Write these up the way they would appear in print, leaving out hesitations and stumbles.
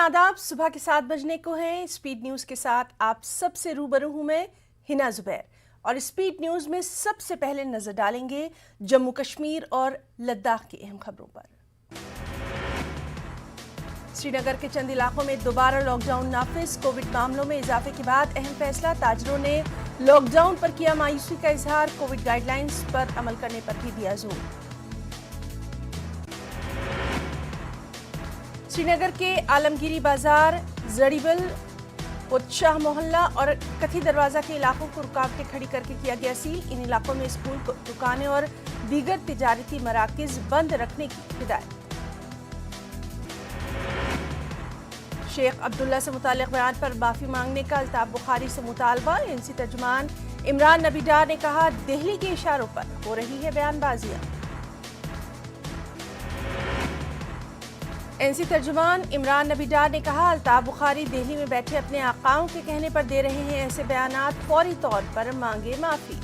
आदाब। सुबह के 7 बजने को हैं। स्पीड न्यूज के साथ आप सबसे रूबरू हूं मैं हिना जुबैर और स्पीड न्यूज में सबसे पहले नजर डालेंगे जम्मू कश्मीर और लद्दाख की अहम खबरों पर। श्रीनगर के चंद इलाकों में दोबारा लॉकडाउन नाफिज। कोविड मामलों में इजाफे के बाद अहम फैसला। ताजरों ने लॉकडाउन पर किया मायूसी का इजहार। कोविड गाइडलाइंस पर अमल करने पर भी दिया जोर। श्रीनगर के आलमगीरी बाजार, जड़ीबल, उत्शाह मोहल्ला और कथी दरवाजा के इलाकों को रुकावटें खड़ी करके किया गया सील। इन इलाकों में स्कूल, दुकानें और दीगर तिजारती मराकज बंद रखने की हिदायत। शेख अब्दुल्ला से मुताल्लिक बयान पर माफी मांगने का अल्ताफ बुखारी से मुतालबा। एनसी तर्जुमान इमरान नबी डार ने कहा, दिल्ली के इशारों पर हो रही है बयानबाजियां। एनसी तर्जुमान इमरान नबी डार ने कहा, अल्ताफ बुखारी दिल्ली में बैठे अपने आकाओं के कहने पर दे रहे हैं ऐसे बयानात, फौरी तौर पर मांगे माफी।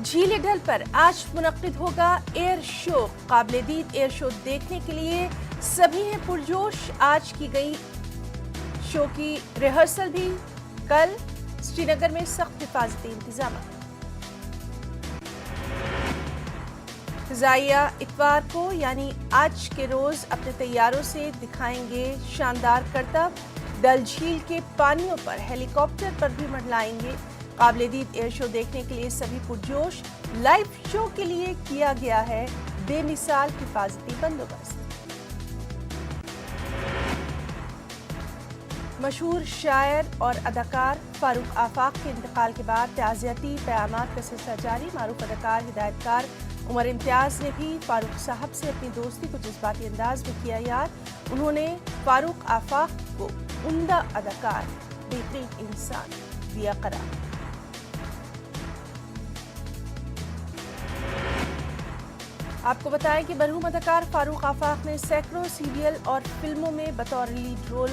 झील ढल पर आज मुनक्किद होगा एयर शो। काबिल-ए-दीद एयर शो देखने के लिए सभी हैं पुरजोश। आज की गई शो की रिहर्सल भी। कल श्रीनगर में सख्त हिफाजती इंतजाम। फ़िज़ाइया इतवार को यानी आज के रोज अपने तैयारों से दिखाएंगे शानदार करतब। डल झील के पानियों पर हेलीकॉप्टर पर भी मंडलाएंगे। काबिल-ए-दीद एयर शो देखने के लिए सभी पुरजोश। लाइव शो के लिए किया गया है बेमिसाल हिफाजती बंदोबस्त। मशहूर शायर और अदाकार फारूक आफाक के इंतकाल के बाद ताज़ियती क़यामात का सिलसिला जारी। मारूफ अदाकार, हिदायतकार उमर इम्तियाज़ ने भी फारूक साहब से अपनी दोस्ती को जज्बाती अंदाज में किया याद। उन्होंने फारूक आफाक को उम्दा अदाकार, बेहतरीन इंसान दिया करार। आपको बताएं कि मरहूम अदाकार फारूक आफाक ने सैकड़ों सीरियल और फिल्मों में बतौर लीड रोल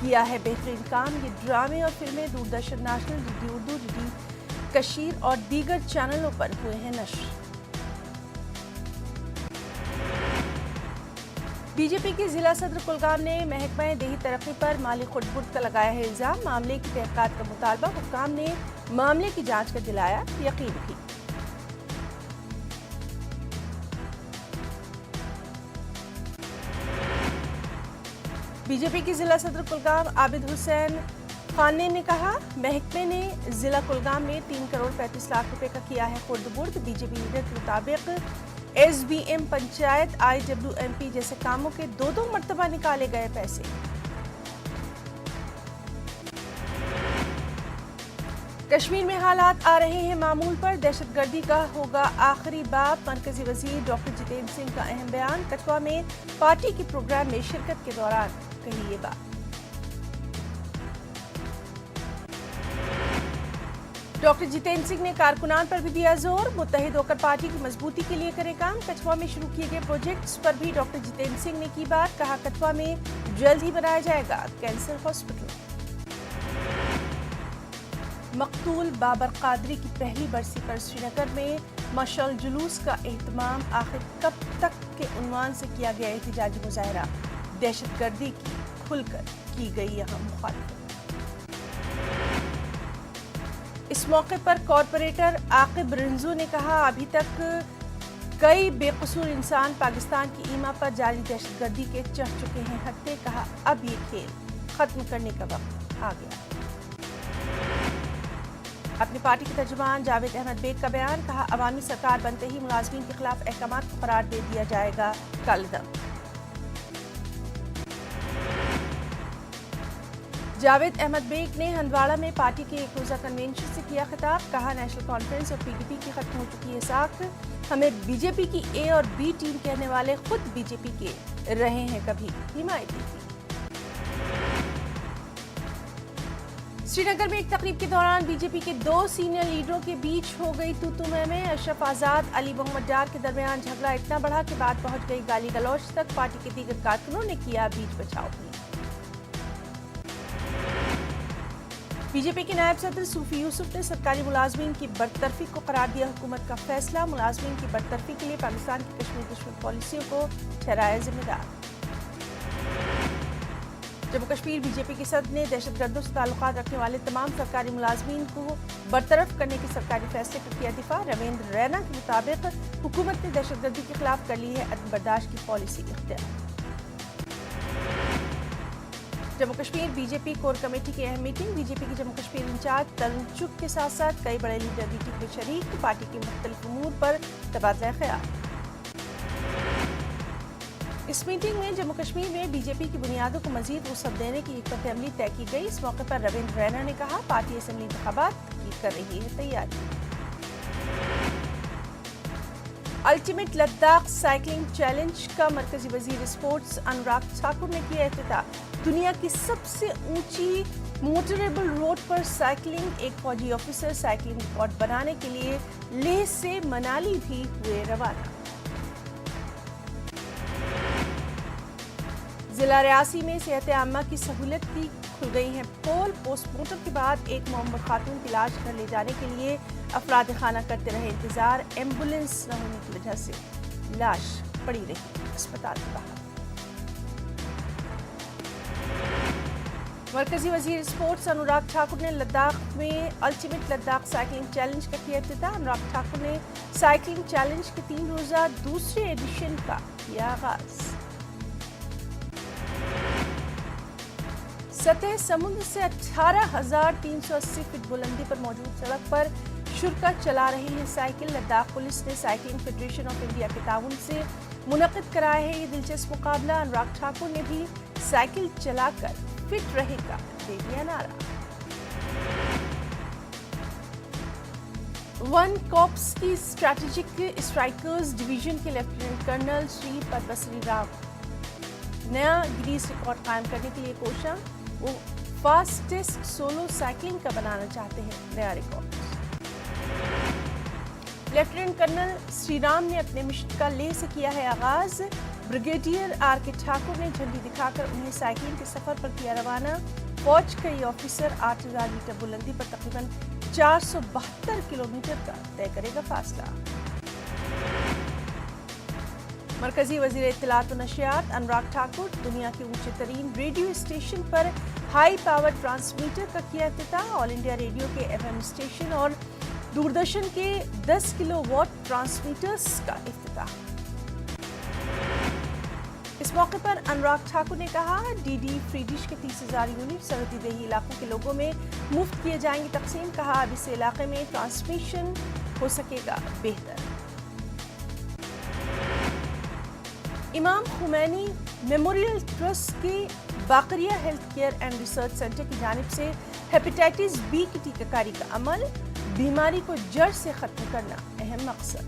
किया है बेहतरीन काम। ये ड्रामे और फिल्में Doordarshan national, DD Urdu, DD Kashir और दीगर चैनलों पर हुए हैं नश्र। बीजेपी के जिला सदर कुलगाम ने महकमा देही तरक्की पर माली खुर्द-बुर्द का लगाया है इल्जाम। मामले की तहकीकात का मुतालबा। हुक्काम ने मामले की जांच का दिलाया यकीन भी। बीजेपी के जिला सदर कुलगाम आबिद हुसैन खाने ने कहा, महकमे ने जिला कुलगाम में 3 करोड़ 35 लाख रुपए का किया है खुर्द-बुर्द। बीजेपी लीडर के मुताबिक SBM, पंचायत, IWMP जैसे कामों के 2-2 मर्तबा निकाले गए पैसे। कश्मीर में हालात आ रहे हैं मामूल पर। दहशतगर्दी का होगा आखिरी बाप। मरकजी वजीर डॉक्टर जितेंद्र सिंह का अहम बयान। कठुआ में पार्टी के प्रोग्राम में शिरकत के दौरान कही ये बात। डॉक्टर जितेंद्र सिंह ने कारकुनान पर भी दिया जोर। मुत्तहिद होकर पार्टी की मजबूती के लिए करें काम। कठुआ में शुरू किए गए प्रोजेक्ट्स पर भी डॉक्टर जितेंद्र सिंह ने की बात। कहा, कठुआ में जल्द ही बनाया जाएगा कैंसर हॉस्पिटल। मकतूल बाबर कादरी की पहली बरसी पर श्रीनगर में मशाल जुलूस का एहतमाम। आखिर कब तक के उन्वान से किया गया एहतजाजी मुजाहरा। दहशतगर्दी की खुलकर की गई यहाँ मुखालफत। इस मौके पर कॉरपोरेटर आकिब रिंजू ने कहा, अभी तक कई बेकसूर इंसान पाकिस्तान की ईमा पर जारी दहशतगर्दी के चढ़ चुके हैं हत्थे। कहा, अब ये खेल खत्म करने का वक्त आ गया। अपनी पार्टी के तर्जुमान जावेद अहमद बेग का बयान। कहा, अवामी सरकार बनते ही मुलाजमीन के खिलाफ अहकामात को करार दे दिया जाएगा कलदम। जावेद अहमद बेग ने हंदवाड़ा में पार्टी के एक रोजा कन्वेंशन से किया खिताब। कहा, नेशनल कॉन्फ्रेंस और PDP की खत्म हो चुकी है साख। हमें बीजेपी की A और B टीम कहने वाले खुद बीजेपी के रहे हैं कभी हिमायती थी। श्रीनगर में एक तकरीब के दौरान बीजेपी के 2 सीनियर लीडरों के बीच हो गई तू-तू मैं। अशरफ आजाद, अली मोहम्मद डार के दरमियान झगड़ा इतना बढ़ा कि बात पहुंच गई गाली गलौज तक। पार्टी के दीगर कारकुनों ने किया बीच बचाव भी। बी जे पी के नायब सदर सूफी यूसुफ ने सरकारी मुलाजमीन की बरतरफी को करार दिया हुकूमत का फैसला। मुलाजमीन की बरतरफी के लिए पाकिस्तान की कश्मीर दुश्मन पॉलिसियों को ठहराया जिम्मेदार। जम्मू कश्मीर बीजेपी की सदर ने दहशतगर्दों से ताल्लुकात रखने वाले तमाम सरकारी मुलाजमीन को बरतरफ करने के सरकारी फैसले का किया दिफा। रविंद्र रैना के मुताबिक हुकूमत ने दहशतगर्दी के खिलाफ कर ली है अदम बर्दाश्त की पॉलिसी इख्तियार। Jammu Kashmir BJP core committee की अहम मीटिंग। बीजेपी के जम्मू कश्मीर इंचार्ज तरुण चुग के साथ साथ कई बड़े लीडर मीटिंग में शरीक। पार्टी के मुख्तलिफ उमूर पर तबादला ख्याल। इस मीटिंग में जम्मू कश्मीर में बीजेपी की बुनियादों को मजीद वसअत देने की हिकमत अमली तय की गई। इस मौके पर रविंद्र रैना ने कहा, पार्टी असेंबली इंतखाबात की कर रही है तैयारी। अल्टीमेट लद्दाख साइकिलिंग चैलेंज का मरकजी वजीर स्पोर्ट्स अनुराग ठाकुर ने किया इफ्तिताह। दुनिया की सबसे ऊंची मोटरेबल रोड पर साइकिलिंग। एक फौजी ऑफिसर साइकिलिंग रिकॉर्ड बनाने के लिए लेह से मनाली भी हुए रवाना। जिला रियासी में सेहत आम्मा की सहूलत की खुल गई हैं पोल। पोस्टमार्टम के बाद एक मोहम्मद खातून की लाश घर ले जाने के लिए अफराद खाना करते रहे इंतजार। एम्बुलेंस न होने की वजह से लाश पड़ी रही अस्पताल के बाहर। मरकजी वजीर स्पोर्ट्स अनुराग ठाकुर ने लद्दाख में अल्टीमेट लद्दाख साइकिलिंग चैलेंज का किया इफ्तिताह। अनुराग ठाकुर ने साइकिलिंग चैलेंज के 3 रोजा दूसरे एडिशन का किया आगाज। सतह समुद्र से 18,380 फीट बुलंदी पर मौजूद सड़क पर शुरा चला रही है साइकिल। लद्दाख पुलिस ने साइकिलिंग फेडरेशन ऑफ इंडिया के ताउन से मुनक्किद कराया है ये दिलचस्प मुकाबला। अनुराग ठाकुर ने भी साइकिल चलाकर फिट रहेगा दे दिया नारा। वन कॉप्स की स्ट्रैटेजिक स्ट्राइकर्स डिवीजन के लेफ्टिनेंट कर्नल श्री पद्मश्री राव नया गिनीज रिकॉर्ड कायम करने के लिए कोशा। वो फास्टेस्ट सोलो साइकिलिंग का बनाना चाहते हैं नया रिकॉर्ड। लेफ्टिनेंट कर्नल श्रीराम ने अपने मिशन का लेह से किया है आगाज। ब्रिगेडियर आर के ठाकुर ने झंडी दिखाकर उन्हें साइकिलिंग के सफर पर किया रवाना। फौज का ये ऑफिसर 8,000 मीटर बुलंदी पर तकरीबन 472 किलोमीटर का तय करेगा फासला। मरकजी वजीर इत्तलात व नशियात अनुराग ठाकुर दुनिया के ऊंचे तरीन रेडियो स्टेशन पर हाई पावर ट्रांसमीटर का किया इफ्तिताह। ऑल इंडिया रेडियो के FM स्टेशन और दूरदर्शन के 10 किलोवाट ट्रांसमीटर्स का इफ्तिताह। इस मौके पर अनुराग ठाकुर ने कहा, DD फ्री डिश के 30,000 यूनिट सरहदी देही इलाकों के लोगों में मुफ्त किए जाएंगे तकसीम। कहा, अब इस इलाके में ट्रांसमिशन हो सकेगा बेहतर। इमाम खुमैनी मेमोरियल ट्रस्ट के बाकरिया health care and research centre की जानिब से हेपेटाइटिस बी की टीकाकारी का अमल। बीमारी को जड़ से खत्म करना अहम मकसद।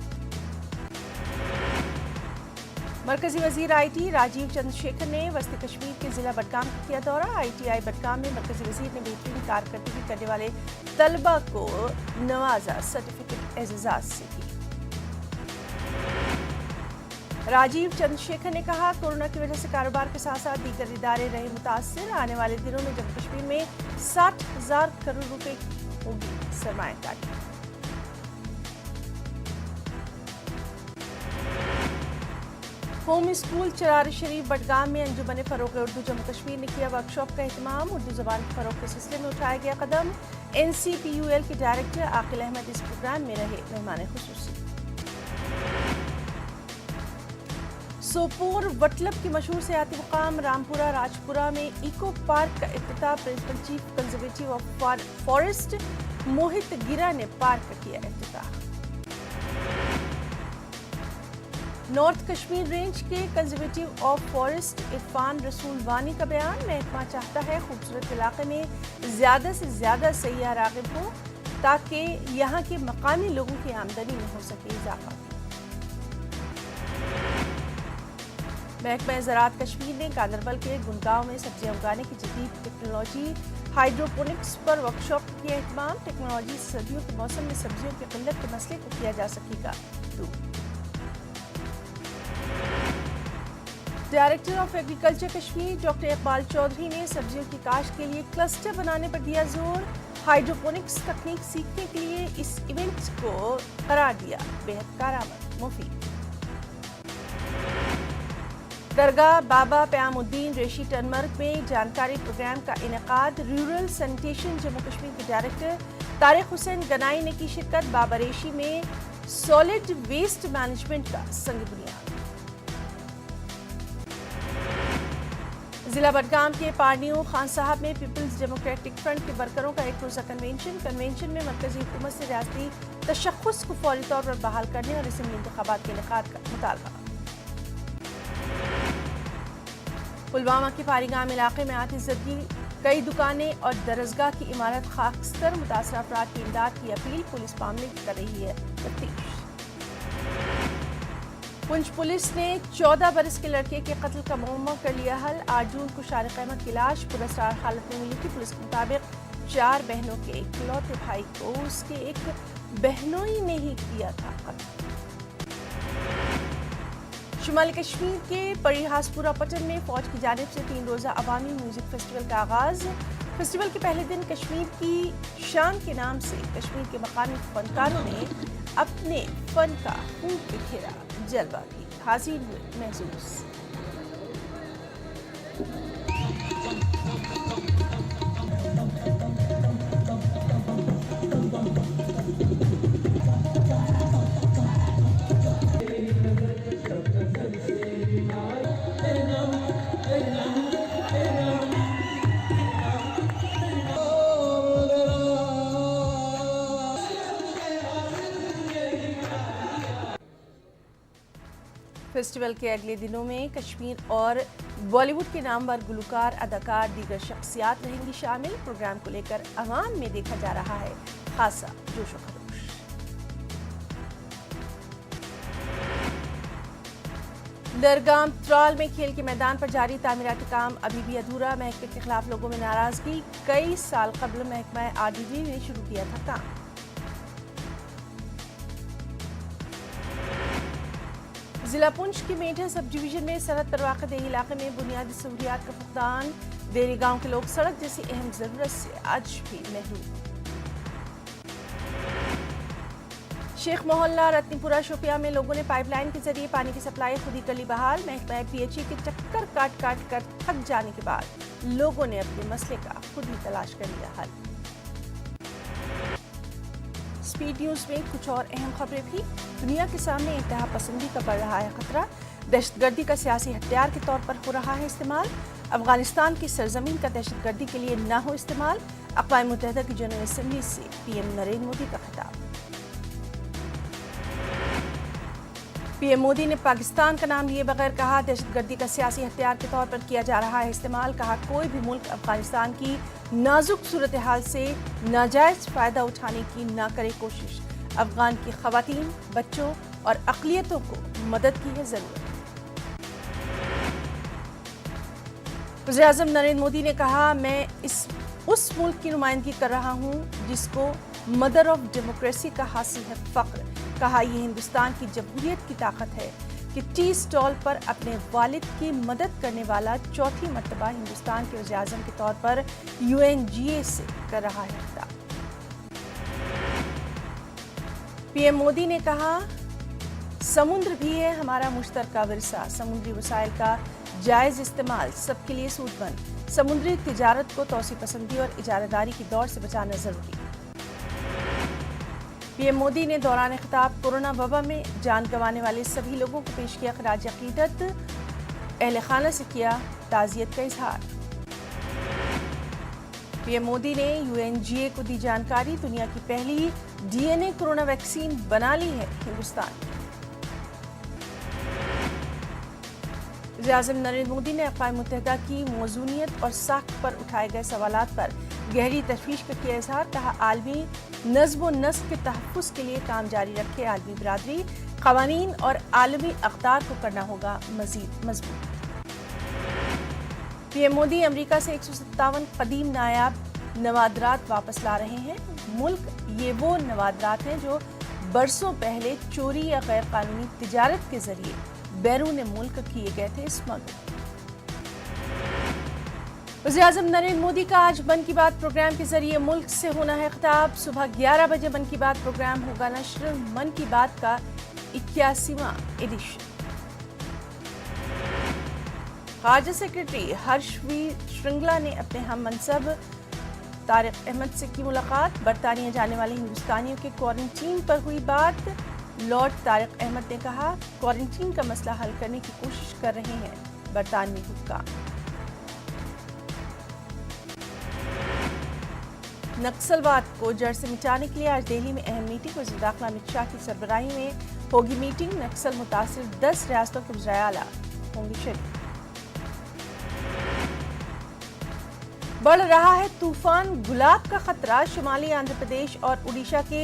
मरकजी वजीर IT राजीव चंद्रशेखर ने वस्ती कश्मीर के जिला बडगाम का किया दौरा। ITI बडगाम में मरकजी वजीर ने बेहतरीन कारकर्दगी करने वाले तलबा को नवाजा, सर्टिफिकेट एजाज से की। राजीव चंद्रशेखर ने कहा, कोरोना की वजह से कारोबार के साथ साथ दीगर इदारे रहे मुतासिर। आने वाले दिनों में जम्मू कश्मीर में 60,000 करोड़ रुपए की होगी सरमायाकारी। होम स्कूल चरार शरीफ बडगाम में अंजुमन फरोग उर्दू जम्मू कश्मीर ने किया वर्कशॉप का एहतमाम। उर्दू जबान के फरोग के सिलसिले में उठाया गया कदम। NCPUL के डायरेक्टर आकिल अहमद इस प्रोग्राम में रहे मेहमान खुसूसी। सोपोर वटलब की मशहूर सियाती मुकाम रामपुरा राजपुरा में इको पार्क का इफ्तिताह। Principal chief conservative of forest Mohit Gira ने पार्क का किया इफ्तिताह। नॉर्थ कश्मीर रेंज के conservative of forest Irfan Rasool Wani का बयान। महकमा चाहता है खूबसूरत इलाके में ज्यादा से ज्यादा सयाह राग़िब हो ताकि यहाँ के मकामी लोगों की आमदनी में हो सके इजाफा। महकमा ज़राअत कश्मीर ने गांदरबल के गुंडगांव में सब्जियां उगाने की जदीद टेक्नोलॉजी हाइड्रोपोनिक्स पर वर्कशॉप किया एहतमाम। टेक्नोलॉजी सर्दियों के मौसम में सब्जियों की किल्लत के मसले को किया जा सकेगा दूर। Director of agriculture Kashmir doctor Iqbal Chaudhary ने सब्जियों की काश्त के लिए क्लस्टर बनाने पर दिया जोर। हाइड्रोपोनिक्स तकनीक सीखने के लिए इस इवेंट को करार दिया बेहद कारआमद मुफीद। दरगाह बाबा प्यामुद्दीन रेशी टनमर्ग में जानकारी प्रोग्राम का इनेकाद। रूरल सैनिटेशन जम्मू कश्मीर के डायरेक्टर तारिक हुसैन गनाई ने की शिरकत। बाबा रेशी में सॉलिड वेस्ट मैनेजमेंट का संग बुनियाद। जिला बडगाम के पार्नियो खान साहब में पीपल्स डेमोक्रेटिक फ्रंट के वर्करों का एक रोजा कन्वेंशन में मरकजी हुकूमत से रियासती तशख्खुस को फौरी तौर पर बहाल करने और असेंबली इंतखाबात के इनेकाद का मुतालबा। पुलवामा के पारीगाम इलाके में आतिशबाजी, कई दुकानें और दरसगाह की इमारत खाकस्तर। मुतासर अफराद की इमदाद की अपील। पुलिस मामले की कर रही है तफ्तीश। पुंछ पुलिस ने 14 बरस के लड़के के कत्ल का मुअम्मा कर लिया हल। 8 जून को शारिक अहमद की लाश पुरअसरार हालत में मिली थी। पुलिस के मुताबिक 4 बहनों के इकलौते भाई को उसके एक बहनोई ने ही किया था कत्ल। शुमाली कश्मीर के परिहासपुरा पट्टन में फौज की जानिब से 3 रोजा अवामी म्यूजिक फेस्टिवल का आगाज। फेस्टिवल के पहले दिन कश्मीर की शान के नाम से कश्मीर के मकामी फनकारों ने अपने फन का खूब बिखेरा जलवा की। हाजिर हुए महसूस। फेस्टिवल के अगले दिनों में कश्मीर और बॉलीवुड के नामवर गुलकार, अदाकार, दीगर शख्सियात रहेंगी शामिल। प्रोग्राम को लेकर अवाम में देखा जा रहा है खासा जोश व खरोश। दरगाम त्राल में खेल के मैदान पर जारी तामीराती काम अभी भी अधूरा। महकमे के खिलाफ लोगों में नाराजगी। कई साल कबल महकमा आरडीडी ने शुरू किया था काम। जिला पुंछ की मेढा सब डिवीजन में सरहद पर वाक़ देही इलाके में बुनियादी सहूलियात का फुकदान। देरी गांव के लोग सड़क जैसी अहम जरूरत से आज भी महरूम। शेख मोहल्ला रत्नीपुरा शोपिया में लोगों ने पाइपलाइन के जरिए पानी की सप्लाई खुद ही कर ली बहाल। महकमा पीएचई के चक्कर काट कर थक जाने के बाद लोगों ने अपने मसले का खुद ही तलाश कर लिया हल। स्पीड न्यूज में कुछ और अहम खबरें भी। दुनिया के सामने इंतहा पसंदी का बढ़ रहा है खतरा। दहशतगर्दी का सियासी हथियार के तौर पर हो रहा है इस्तेमाल। अफगानिस्तान की सरजमीन का दहशतगर्दी के लिए न हो इस्तेमाल। अक़वाम मुत्तहिदा की जनरल असेंबली से पीएम नरेंद्र मोदी का खिताब। पीएम मोदी ने पाकिस्तान का नाम लिए बगैर कहा, दहशतगर्दी का सियासी हथियार के तौर पर किया जा रहा है इस्तेमाल। कहा, कोई भी मुल्क अफगानिस्तान की नाजुक सूरत हाल से नाजायज फायदा उठाने की ना करे कोशिश। अफगान की खवातीन, बच्चों और अक़लियतों को मदद की है जरूरत। वज़ीर-ए-आज़म नरेंद्र मोदी ने कहा, मैं उस मुल्क की नुमाइंदगी कर रहा हूँ जिसको मदर ऑफ डेमोक्रेसी का हासिल है फ़ख्र। कहा, यह हिंदुस्तान की जमहूरियत की ताकत है कि टी स्टॉल पर अपने वालिद की मदद करने वाला चौथी मर्तबा हिंदुस्तान के वज़ीर-ए-आज़म के तौर पर UNGA से कर रहा है खिताब। पीएम मोदी ने कहा, समुद्र भी है हमारा मुश्तरका विरसा। समुद्री वसाइल का जायज़ इस्तेमाल सबके लिए सूदमंद। समुद्री तिजारत को तौसी पसंदी और इजारादारी की दौड़ से बचाना जरूरी। पीएम मोदी ने दौरान खिताब कोरोना वबा में जान गंवाने वाले सभी लोगों को पेश किया खराज अकीदत। अहले खाना से किया ताज़ियत का इजहार। पीएम मोदी ने UNGA को दी जानकारी, दुनिया की पहली DNA कोरोना वैक्सीन बना ली है हिंदुस्तान। वज़ीर-ए-आज़म नरेंद्र मोदी ने अक़वाम मुत्तहिदा की मौज़ूनियत और साख्त पर उठाए गए सवालात पर गहरी तशवीश का किया इजहार। कहा, आलमी नज़्म व नस्ल के तहफ़्फ़ुज़ के लिए काम जारी रखे आलमी बिरादरी। क़वानीन और आलमी अक़दार को करना होगा मज़ीद मज़बूत। पीएम मोदी अमेरिका से 157 कदीम नायाब नवादरात वापस ला रहे हैं। मुल्क ये वो नवादरात हैं जो बरसों पहले चोरी या गैर कानूनी तिजारत के जरिए बैरून मुल्क किए गए थे स्मगल। वज़ीर-ए-आज़म नरेंद्र मोदी का आज मन की बात प्रोग्राम के जरिए मुल्क से होना है खिताब। सुबह 11 बजे मन की बात प्रोग्राम होगा नश्र। मन की बात का 81वां एडिशन। खारजा सेक्रेटरी हर्षवीर श्रृंगला ने अपने हम मनसब तारिक अहमद से की मुलाकात। बरतानिया जाने वाले हिंदुस्तानियों के क्वारंटीन पर हुई बात। लॉर्ड तारिक अहमद ने कहा, क्वारंटीन का मसला हल करने की कोशिश कर रहे हैं बरतानवी हुक्काम। नक्सलवाद को जड़ से मिटाने के लिए आज दिल्ली में अहम मीटिंग। वज़ीर दाखिला अमित शाह की सरबराही में होगी मीटिंग। नक्सल मुतासिर 10 रियासतों के वज़ीर आला होंगे शरीक। बढ़ रहा है तूफान गुलाब का खतरा। शुमाली आंध्र प्रदेश और उड़ीसा के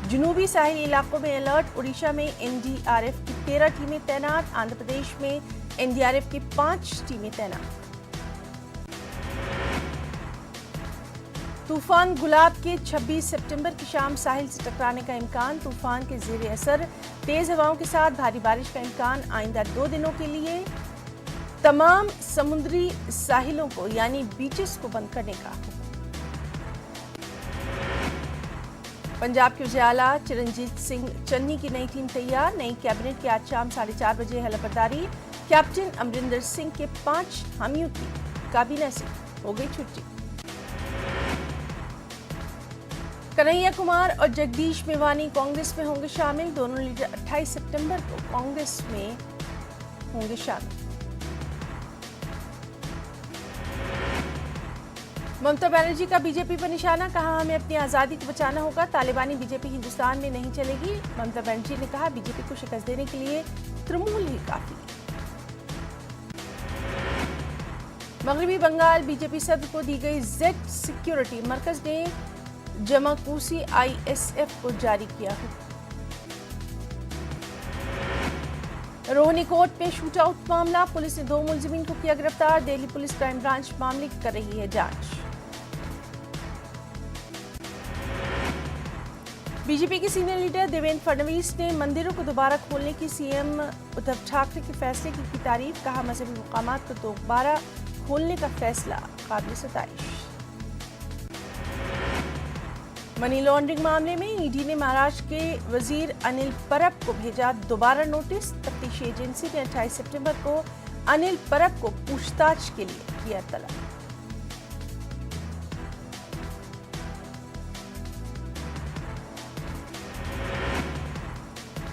जुनूबी साहिली इलाकों में अलर्ट। उड़ीसा में एनडीआरएफ की 13 टीमें तैनात। आंध्र प्रदेश में एनडीआरएफ की 5 टीमें तैनात। तूफान गुलाब के 26 सितंबर की शाम साहिल से टकराने का इम्कान। तूफान के ज़ेरे असर तेज हवाओं के साथ भारी बारिश का इम्कान। आइंदा 2 दिनों के लिए तमाम समुद्री साहिलों को यानी बीचेस को बंद करने का। पंजाब के वज़ीर आला चिरंजीत सिंह चन्नी की नई टीम तैयार। नई कैबिनेट की आज शाम 4:30 बजे हलफबरदारी। कैप्टन अमरिंदर सिंह के 5 हामियों की काबीना से हो गई छुट्टी। कन्हैया कुमार और जगदीश मेवानी कांग्रेस में होंगे शामिल। दोनों लीडर 28 सितंबर को कांग्रेस में होंगे शामिल। ममता बनर्जी का बीजेपी पर निशाना। कहा, हमें अपनी आज़ादी को बचाना होगा। तालिबानी बीजेपी हिंदुस्तान में नहीं चलेगी। ममता बनर्जी ने कहा, बीजेपी को शिकस्त देने के लिए तृणमूल ही काफी। मगरबी बंगाल बीजेपी सदर को दी गई जेड सिक्योरिटी। मरकज ने जमाकुसी आईएसएफ को जारी किया है। रोहिणी कोर्ट में शूट आउट मामला। पुलिस ने 2 मुलजिमीन को किया गिरफ्तार। दिल्ली पुलिस क्राइम ब्रांच मामले की कर रही है जांच। बीजेपी के सीनियर लीडर देवेंद्र फडणवीस ने मंदिरों को दोबारा खोलने की सीएम उद्धव ठाकरे के फैसले की तारीफ। कहा, मजहबी मुकामात को दोबारा खोलने का फैसला काबिल सताइश। मनी लॉन्ड्रिंग मामले में ईडी ने महाराष्ट्र के वजीर अनिल परब को भेजा दोबारा नोटिस। तफ्तीशी एजेंसी ने 28 सितंबर को अनिल परब को पूछताछ के लिए किया तलब।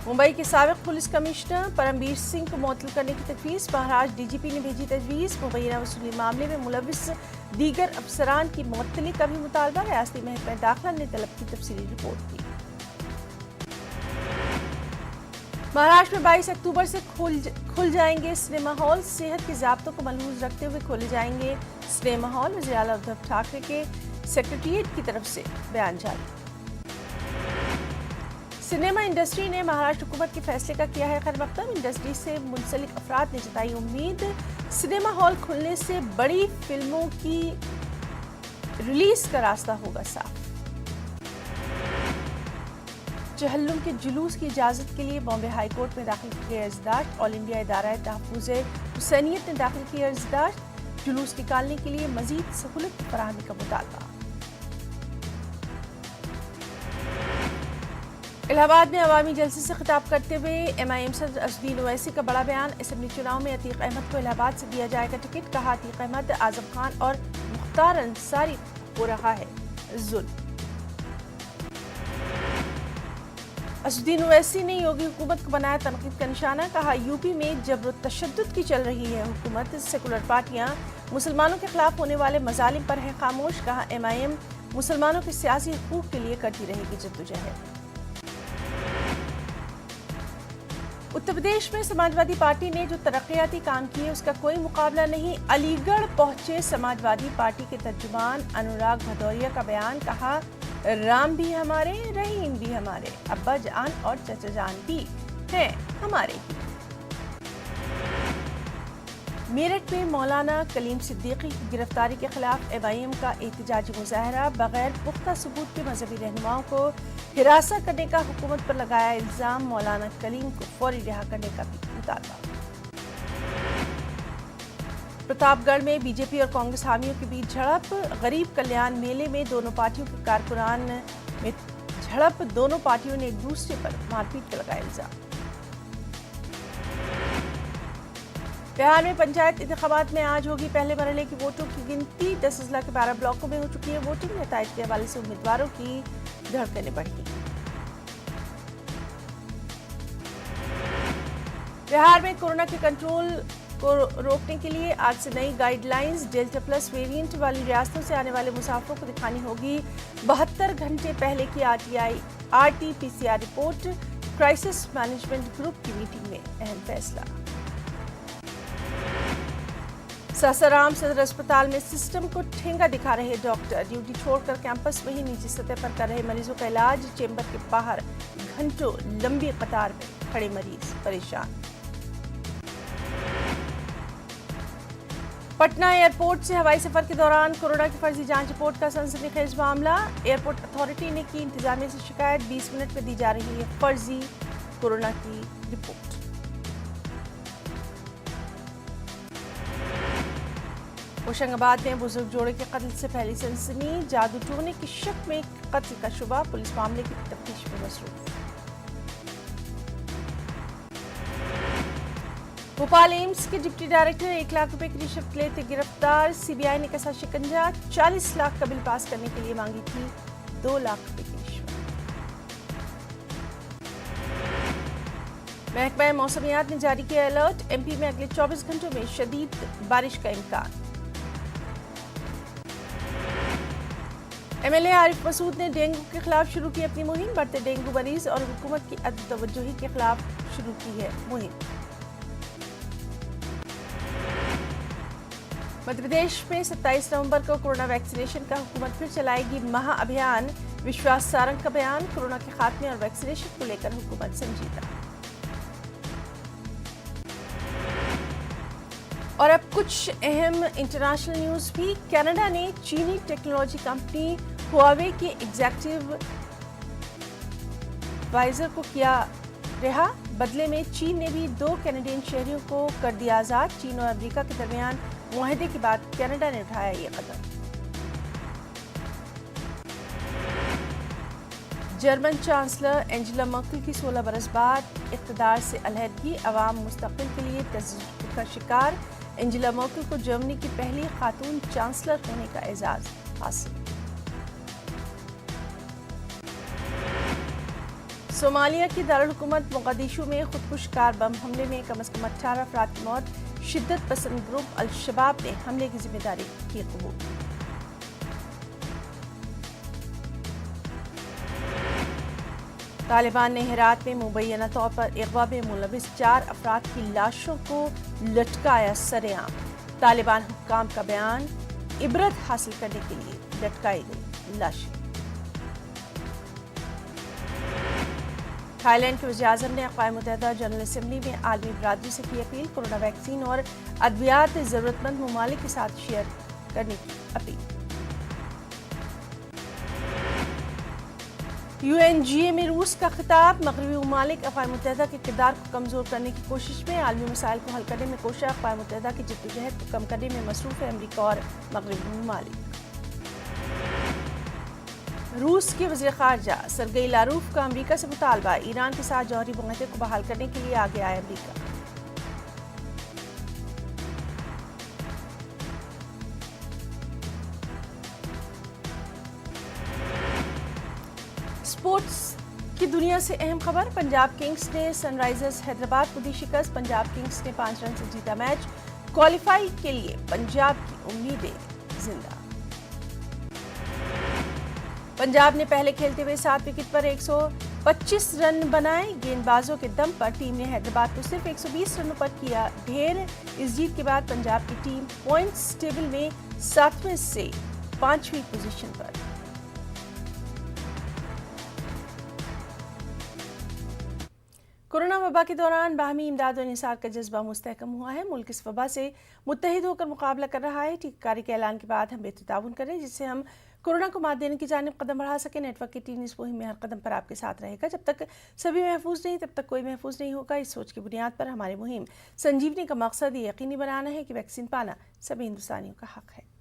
मुंबई के साबिक पुलिस कमिश्नर परमबीर सिंह को मुअत्तल करने की तजवीज़। महाराष्ट्र डीजीपी ने भेजी तजवीज़। मुबैना वसूली मामले में मुलविस दीगर अफसरान की मुअत्तली का भी मुतालबा। रियासती महकमा दाखिला ने तलब की तफसीली रिपोर्ट दी। महाराष्ट्र में 22 अक्टूबर से खुल जाएंगे सिनेमा हॉल। सेहत के ज़ाब्तों को मलहूज रखते हुए खोले जाएंगे सिनेमा हॉल। वज़ीर आला उद्धव ठाकरे के सेक्रेटेरिएट की तरफ से बयान जारी। सिनेमा इंडस्ट्री ने महाराष्ट्र हुकूमत के फैसले का किया है खैर मकदम। इंडस्ट्री से मुंसलिक अफराद ने जताई उम्मीद। सिनेमा हॉल खुलने से बड़ी फिल्मों की रिलीज का रास्ता होगा साफ। चहल्लुम के जुलूस की इजाजत के लिए बॉम्बे हाई कोर्ट में दाखिल की गई अर्जदाश्त। ऑल इंडिया इदारा तहफ़्फ़ुज़ हुसैनियत ने दाखिल की अर्जदाश्त। जुलूस निकालने के लिए मजीद सहूलत फराहमी का मुतालबा। इलाहाबाद में अवामी जलसे से खिताब करते हुए एमआईएम सदर असदुद्दीन ओवैसी का बड़ा बयान। असेंबली चुनाव में अतीक अहमद को इलाहाबाद से दिया जाएगा टिकट। कहा, अतीक अहमद, आजम खान और मुख्तार अंसारी हो रहा है जुल्म। असदुद्दीन ओवैसी ने योगी हुकूमत को बनाया तनकीद का निशाना। कहा, यूपी में जबर तशद्दुद की चल रही है हुकूमत। सेकुलर पार्टियां मुसलमानों के खिलाफ होने वाले मजालिम पर है खामोश। कहा, एमआईएम मुसलमानों के सियासी हकूक के लिए करती रहेगी जद्दोजहद। उत्तर प्रदेश में समाजवादी पार्टी ने जो तरक्याती काम किए उसका कोई मुकाबला नहीं। अलीगढ़ पहुंचे समाजवादी पार्टी के तर्जुमान अनुराग भदौरिया का बयान। कहा, राम भी हमारे, रहीम भी हमारे, अब्बा जान और चचा जान भी हैं हमारे ही। मेरठ में मौलाना कलीम सिद्दीकी की गिरफ्तारी के खिलाफ एमआईएम का एहतजाजी मुजाहरा। बगैर पुख्ता सबूत के मजहबी रहनुमाओं को हिरासत करने का हुकूमत पर लगाया इल्जाम। मौलाना कलीम को फौरी रिहा करने का भी मुतालबा। प्रताप गढ़ में बीजेपी और कांग्रेस हामियों के बीच झड़प। गरीब कल्याण मेले में दोनों पार्टियों के कारकुनान में झड़प। दोनों पार्टियों ने एक दूसरे पर मारपीट का लगाया इल्जाम। बिहार में पंचायत इंतखाबात में आज होगी पहले मरहले की वोटों की गिनती। 10 अजला के 12 ब्लॉकों में हो चुकी है वोटिंग। नताइज के हवाले से उम्मीदवारों की धड़कनें बढ़ी। बिहार में कोरोना के कंट्रोल को रोकने के लिए आज से नई गाइडलाइंस। डेल्टा प्लस वेरिएंट वाली रियासतों से आने वाले मुसाफिरों को दिखानी होगी 72 घंटे पहले की RT-PCR report. Crisis management group की मीटिंग में अहम फैसला। सासाराम सदर अस्पताल में सिस्टम को ठेंगा दिखा रहे डॉक्टर। ड्यूटी छोड़कर कैंपस में ही निजी सतह पर कर रहे मरीजों का इलाज। चेंबर के बाहर घंटों लंबी कतार में खड़े मरीज परेशान। पटना एयरपोर्ट से हवाई सफर के दौरान कोरोना की फर्जी जांच रिपोर्ट का सनसनीखेज मामला। एयरपोर्ट अथॉरिटी ने की इंतजामिया से शिकायत। 20 मिनट में दी जा रही है फर्जी कोरोना की रिपोर्ट। होशंगाबाद में बुजुर्ग जोड़े के कत्ल से पहली सनसनी। जादू टोने की शक में कत्ल का शुबा। पुलिस मामले की तफ्तीश में मसरूफ। भोपाल एम्स के डिप्टी डायरेक्टर 1 लाख रुपए की रिश्वत लेते गिरफ्तार। सीबीआई ने कसा शिकंजा। 40 लाख का बिल पास करने के लिए मांगी थी 2 लाख रुपए की रिश्वत। महकमा मौसमियात ने जारी किया अलर्ट। एमपी में अगले 24 घंटों में शदीद बारिश का इम्कान। एमएलए आरिफ मसूद ने डेंगू के खिलाफ शुरू की अपनी मुहिम। बढ़ते डेंगू मरीज और हुकूमत की अदब-तवज्जुही के खिलाफ शुरू की है मुहिम। मध्य प्रदेश में 27 नवंबर को कोरोना वैक्सीनेशन का हुकूमत फिर चलाएगी महाअभियान। विश्वास सारंग का बयान। कोरोना के खात्मे और वैक्सीनेशन को लेकर हुकूमत संजीदा। और अब कुछ अहम इंटरनेशनल न्यूज भी। कनाडा ने चीनी टेक्नोलॉजी कंपनी हुआवे के एग्जीक्यूटिव वाइजर को किया रिहा। बदले में चीन ने भी 2 कनाडियन शहरियों को कर दिया आजाद। चीन और अमेरिका के दरमियान मुआहदे के बाद कनाडा ने उठाया ये कदम। जर्मन चांसलर एंजेला मर्केल की 16 बरस बाद इक़्तिदार से अलहदगी। अवाम मुस्तक़बिल के लिए तशद्दुद का शिकार। एंजेला मर्केल को जर्मनी की पहली खातून चांसलर होने का एजाज हासिल। सोमालिया की दारुल-हुकूमत मोगादिशु में खुदकुश कार बम हमले में कम से कम 18 अफराद की मौत। शिद्दत पसंद ग्रुप अल-शबाब ने हमले की जिम्मेदारी की कबूल। तालिबान ने हेरात में मुबैना तौर पर अगवा में मुलविस 4 अफराद की लाशों को लटकाया सरेआम। तालिबान हुक्काम का बयान। इबरत हासिल करने के लिए लटकाई गई लाशें। थाईलैंड के वज़ीर-ए-आज़म ने अक़वाम मुत्तहिदा जनरल असम्बली में आलमी बरादरी से की अपील। कोरोना वैक्सीन और अद्वियात ज़रूरतमंद ममालिक के साथ शेयर करने की अपील। UNGA में रूस का खिताब। मगरबी ममालिक अक़वाम मुत्तहिदा के किरदार को कमज़ोर करने की कोशिश में। आलमी मसाइल को हल करने में कोशिश। अक़वाम मुत्तहिदा की जद्दोजहद को कम करने में मसरूफ़ है अमरीका और मगरबी ममालिक। रूस के वज़ीर ख़ारजा सरगेई लारूफ का अमरीका से मुतालबा। ईरान के साथ जौहरी मुआहदे को बहाल करने के लिए आगे आया अमरीका। स्पोर्ट्स की दुनिया से अहम खबर। पंजाब किंग्स ने सनराइजर्स हैदराबाद को दी शिकस्त। पंजाब किंग्स ने 5 रन से जीता मैच। क्वालिफाई के लिए पंजाब की उम्मीदें जिंदा। पंजाब ने पहले खेलते हुए 7 विकेट पर 125 रन बनाए। गेंदबाजों के दम पर टीम ने हैदराबाद को सिर्फ 120 रनों पर किया ढेर। इस जीत के बाद पंजाब की टीम पॉइंट्स टेबल में 7वें से 5वीं पोजीशन पर। कोरोना वबा के दौरान बाहमी इमदाद और इंसार का जज्बा मुस्तहकम हुआ है। मुल्क इस वबा से मुत्तहिद होकर मुकाबला कर रहा है। टीकाकरी के ऐलान के बाद हम बेहतर ताउन करें जिससे हम کورونا کو مات دینے کی جانب قدم بڑھا سکے۔ نیٹ ورک کی ٹیم اس مہم میں ہر قدم پر آپ کے ساتھ رہے گا۔ جب تک سبھی محفوظ نہیں تب تک کوئی محفوظ نہیں ہوگا۔ اس سوچ کی بنیاد پر ہماری مہم سنجیونی کا مقصد یہ یقینی بنانا ہے کہ ویکسین پانا سبھی ہندوستانیوں کا حق ہے۔